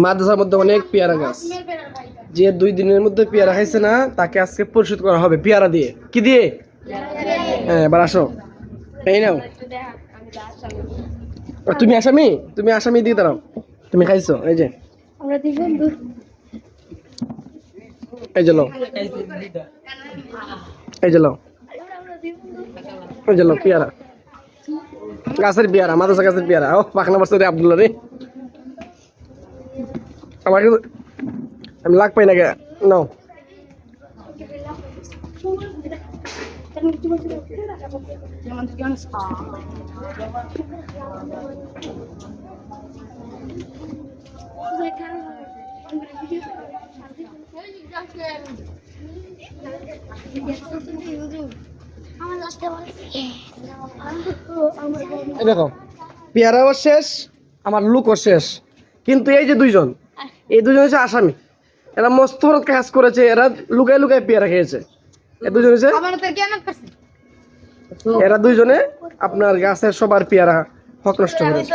মাদ্রাসার মধ্যে অনেক পেয়ারা গাছ, যে 2 দিনের মধ্যে পেয়ারা খাইছে না তাকে আজকে পরিশোধ করা হবে পেয়ারা দিয়ে। কি দিয়ে? হ্যাঁ, এবার আসো, এই নাও। তুমি আসামি, তুমি আসামি দিয়ে দাঁড়াও। তুমি খাইছো, এই যে এই যে লও, এই যে লও, এই যে লও পেয়ারা, গাছের পেয়ারা, মাদ্রাসা গাছের পেয়ারা। ও পাখনা বসতে রে আব্দুল্লাহ রে, আমাকে আমি লাগ পাই না গে। নাও, দেখো পেয়ারাও শেষ, আমার লুকও শেষ, কিন্তু এই যে দুইজন, এই দুজন হচ্ছে আসামি। এরা মস্ত বড় কাজ করেছে, এরা লুকায় লুকায় পেয়ারা খেয়েছে। এই দুজন হচ্ছে, এরা দুইজনে আপনার গাছের সবার পেয়ারা হক নষ্ট করেছে।